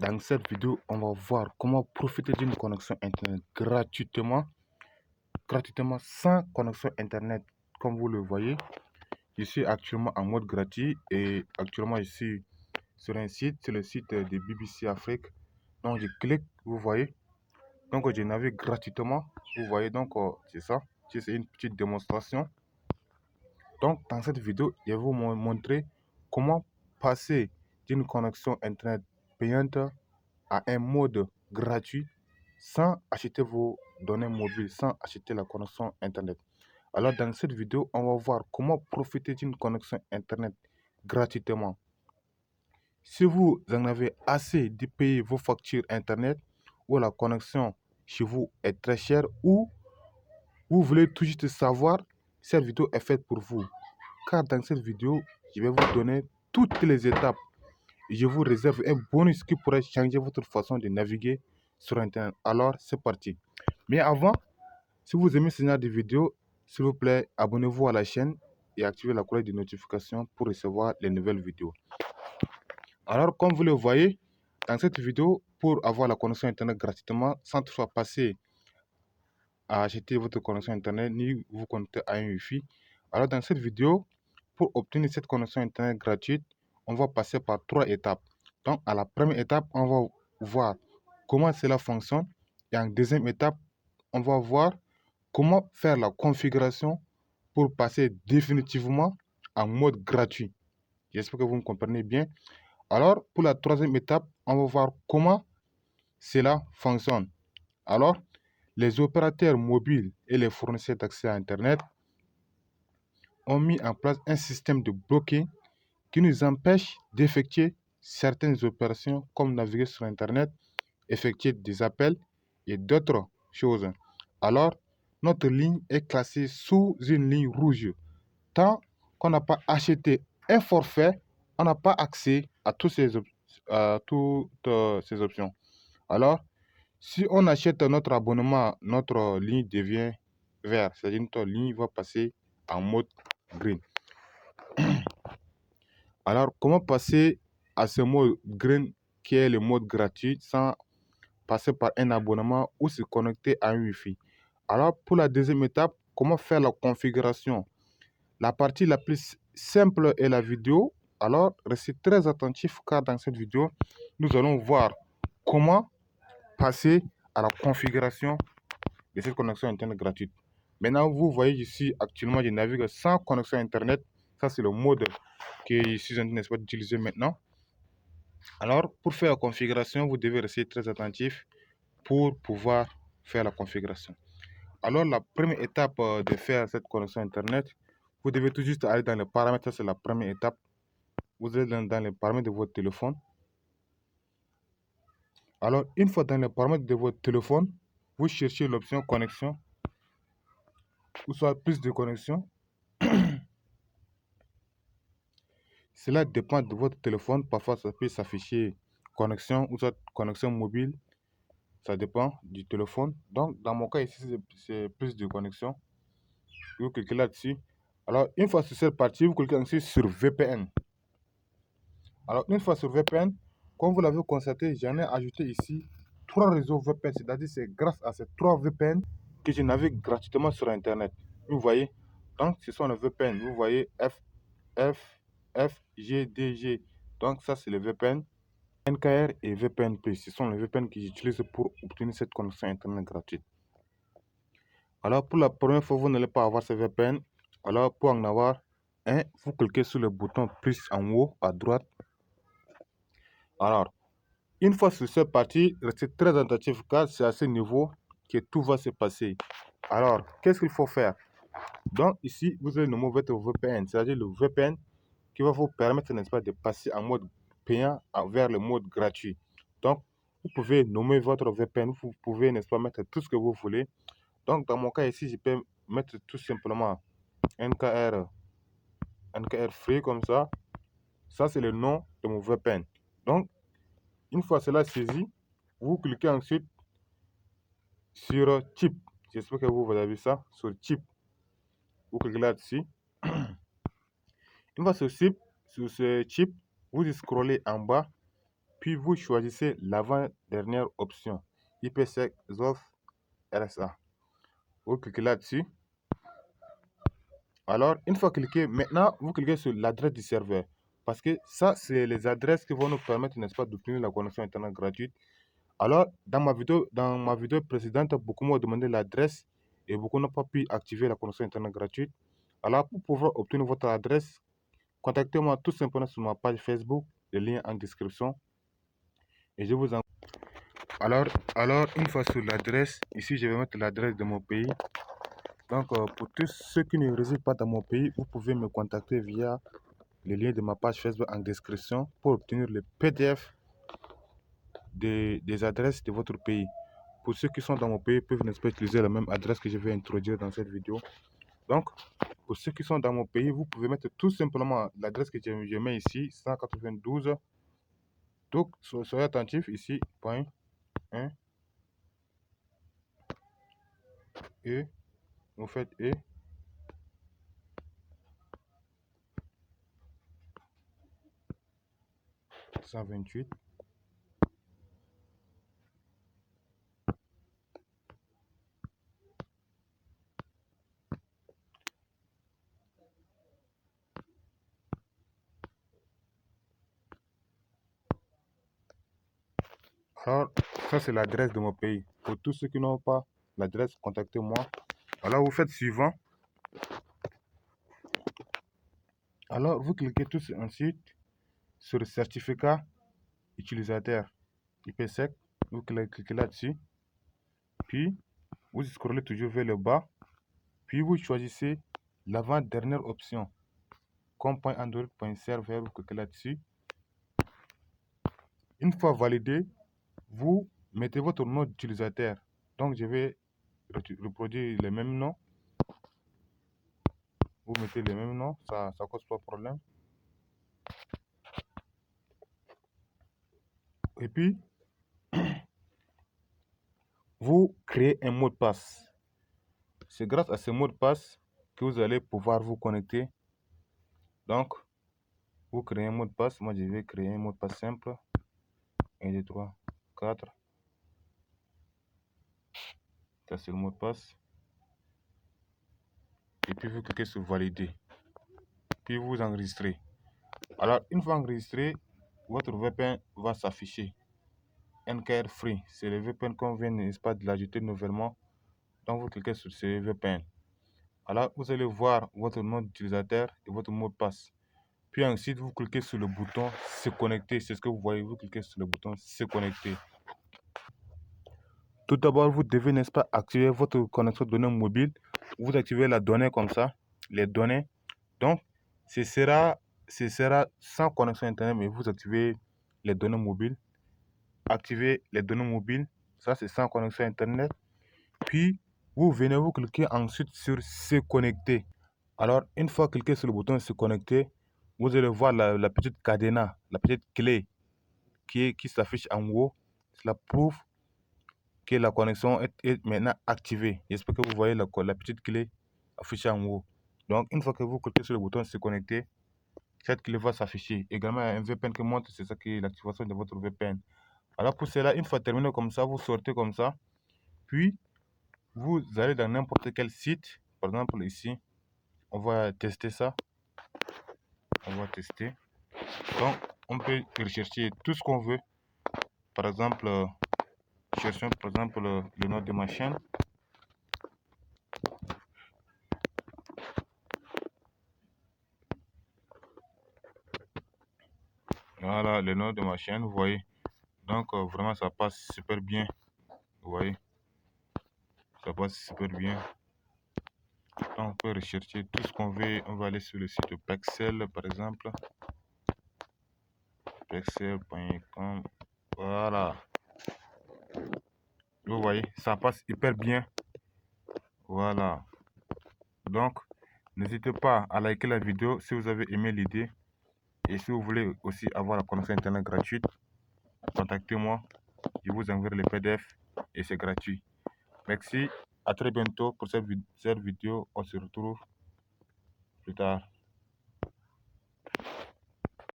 Dans cette vidéo, on va voir comment profiter d'une connexion Internet gratuitement sans connexion Internet. Comme vous le voyez, je suis actuellement en mode gratuit et actuellement je suis sur un site, c'est le site de BBC Afrique. Donc je clique, vous voyez. Donc je navigue gratuitement, vous voyez. Donc c'est ça, c'est une petite démonstration. Donc dans cette vidéo, je vais vous montrer comment passer d'une connexion Internet payante à un mode gratuit sans acheter vos données mobiles, sans acheter la connexion Internet. Alors dans cette vidéo, on va voir comment profiter d'une connexion Internet gratuitement. Si vous en avez assez de payer vos factures Internet ou la connexion chez vous est très chère ou vous voulez tout juste savoir, cette vidéo est faite pour vous. Car dans cette vidéo, je vais vous donner toutes les étapes. Je vous réserve un bonus qui pourrait changer votre façon de naviguer sur Internet. Alors, c'est parti. Mais avant, si vous aimez ce genre de vidéo, s'il vous plaît, abonnez-vous à la chaîne et activez la cloche de notification pour recevoir les nouvelles vidéos. Alors, comme vous le voyez, dans cette vidéo, pour avoir la connexion Internet gratuitement, sans toutefois passer à acheter votre connexion Internet ni vous connecter à un Wi-Fi. Alors, dans cette vidéo, pour obtenir cette connexion Internet gratuite, on va passer par 3 étapes. Donc, à la première étape, on va voir comment cela fonctionne. Et en deuxième étape, on va voir comment faire la configuration pour passer définitivement en mode gratuit. J'espère que vous me comprenez bien. Alors, pour la troisième étape, on va voir comment cela fonctionne. Alors, les opérateurs mobiles et les fournisseurs d'accès à Internet ont mis en place un système de blocking qui nous empêche d'effectuer certaines opérations comme naviguer sur Internet, effectuer des appels et d'autres choses. Alors, notre ligne est classée sous une ligne rouge. Tant qu'on n'a pas acheté un forfait, on n'a pas accès à toutes ces options. Alors, si on achète notre abonnement, notre ligne devient vert, c'est-à-dire notre ligne va passer en mode green. Alors, comment passer à ce mode green qui est le mode gratuit sans passer par un abonnement ou se connecter à un Wi-Fi? Alors, pour la deuxième étape, comment faire la configuration? La partie la plus simple est la vidéo. Alors, restez très attentifs car dans cette vidéo, nous allons voir comment passer à la configuration de cette connexion Internet gratuite. Maintenant, vous voyez ici, actuellement, je navigue sans connexion Internet. Ça, c'est le mode que je suis en train d'utiliser maintenant. Alors, pour faire la configuration, vous devez rester très attentif pour pouvoir faire la configuration. Alors, la première étape de faire cette connexion Internet, vous devez tout juste aller dans les paramètres. Ça, c'est la première étape. Vous allez dans les paramètres de votre téléphone. Alors, une fois dans les paramètres de votre téléphone, vous cherchez l'option connexion ou soit plus de connexion. Cela dépend de votre téléphone. Parfois, ça peut s'afficher connexion ou soit connexion mobile. Ça dépend du téléphone. Donc, dans mon cas ici, c'est plus de connexion. Vous cliquez là-dessus. Alors, une fois sur cette partie, vous cliquez ensuite sur VPN. Alors, une fois sur VPN, comme vous l'avez constaté, j'en ai ajouté ici 3 réseaux VPN. C'est-à-dire c'est grâce à ces 3 VPN que je navigue gratuitement sur Internet. Vous voyez? Donc, ce sont les VPN. Vous voyez FGDG. Donc, ça, c'est le VPN. NKR et VPNP. Ce sont les VPN que j'utilise pour obtenir cette connexion Internet gratuite. Alors, pour la première fois, vous n'allez pas avoir ce VPN. Alors, pour en avoir un, vous cliquez sur le bouton plus en haut à droite. Alors, une fois sur cette partie, restez très attentif car c'est à ce niveau que tout va se passer. Alors, qu'est-ce qu'il faut faire? Donc, ici, vous allez nommer votre VPN, c'est-à-dire le VPN qui va vous permettre, n'est-ce pas, de passer en mode payant vers le mode gratuit. Donc, vous pouvez nommer votre VPN, vous pouvez, n'est-ce pas, mettre tout ce que vous voulez. Donc, dans mon cas ici, je peux mettre tout simplement NKR Free comme ça. Ça, c'est le nom de mon VPN. Donc, une fois cela saisi, vous cliquez ensuite sur Chip. J'espère que vous avez vu ça, sur Chip. Vous cliquez là-dessus. Une fois sur ce chip, vous scrollez en bas Puis vous choisissez l'avant-dernière option, IPsec Zof RSA. Vous cliquez là-dessus. Alors, une fois cliqué, maintenant, vous cliquez sur l'adresse du serveur. Parce que ça, c'est les adresses qui vont nous permettre, n'est-ce pas, d'obtenir la connexion Internet gratuite. Alors, dans ma vidéo précédente, beaucoup m'ont demandé l'adresse et beaucoup n'ont pas pu activer la connexion Internet gratuite. Alors, pour pouvoir obtenir votre adresse, contactez-moi tout simplement sur ma page Facebook, le lien en description. Et je vous en... Alors, une fois sur l'adresse, ici, je vais mettre l'adresse de mon pays. Donc, pour tous ceux qui ne résident pas dans mon pays, vous pouvez me contacter via le lien de ma page Facebook en description pour obtenir le PDF des adresses de votre pays. Pour ceux qui sont dans mon pays, peuvent n'est-ce pas utiliser la même adresse que je vais introduire dans cette vidéo. Donc, pour ceux qui sont dans mon pays, vous pouvez mettre tout simplement l'adresse que je mets ici, 192. Donc, soyez attentifs ici, point 1, et vous faites et 128. Alors, ça c'est l'adresse de mon pays. Pour tous ceux qui n'ont pas l'adresse, contactez-moi. Alors, vous faites suivant. Alors, vous cliquez tous ensuite sur le certificat utilisateur IPsec. Vous cliquez là-dessus. Puis, vous scrollez toujours vers le bas. Puis, vous choisissez l'avant-dernière option. Com.android.server, vous cliquez là-dessus. Une fois validé, vous mettez votre nom d'utilisateur. Donc, je vais reproduire le même nom. Vous mettez le même nom, ça ne cause pas de problème. Et puis, vous créez un mot de passe. C'est grâce à ce mot de passe que vous allez pouvoir vous connecter. Donc, vous créez un mot de passe. Moi, je vais créer un mot de passe simple. 1, 2, 3, 4. Ça, c'est le mot de passe. Et puis, vous cliquez sur valider. Puis, vous enregistrez. Alors, une fois enregistré, votre VPN va s'afficher. NKR Free, c'est le VPN qu'on vient, n'est-ce pas, de l'ajouter nouvellement. Donc, vous cliquez sur ce VPN. Alors, vous allez voir votre nom d'utilisateur et votre mot de passe. Puis ensuite, vous cliquez sur le bouton se connecter. C'est ce que vous voyez. Vous cliquez sur le bouton se connecter. Tout d'abord, vous devez, n'est-ce pas, activer votre connexion de données mobile. Vous activez la donnée comme ça, les données. Donc, ce sera sans connexion Internet, mais vous activez les données mobiles. Activez les données mobiles. Ça, c'est sans connexion Internet. Puis, vous venez vous cliquer ensuite sur se connecter. Alors, une fois cliqué sur le bouton se connecter, vous allez voir la petite cadenas, la petite clé qui s'affiche en haut. Cela prouve que la connexion est maintenant activée. J'espère que vous voyez la petite clé affichée en haut. Donc, une fois que vous cliquez sur le bouton se connecter, cette clé va s'afficher. Également, il y a un VPN qui montre, c'est ça qui est l'activation de votre VPN. Alors, pour cela, une fois terminé comme ça, vous sortez comme ça. Puis, vous allez dans n'importe quel site. Par exemple, ici, on va tester ça. On va tester. Donc, on peut rechercher tout ce qu'on veut. Par exemple, cherchons par exemple le nom de ma chaîne. Voilà le nom de ma chaîne, vous voyez. Donc, vraiment, ça passe super bien. Vous voyez, ça passe super bien. Donc, on peut rechercher tout ce qu'on veut. On va aller sur le site Pexel, par exemple. Pexel.com. Voilà. Vous voyez, ça passe hyper bien. Voilà. Donc, n'hésitez pas à liker la vidéo si vous avez aimé l'idée. Et si vous voulez aussi avoir la connexion Internet gratuite, contactez-moi. Je vous enverrai les PDF et c'est gratuit. Merci. À très bientôt pour cette vidéo. On se retrouve plus tard.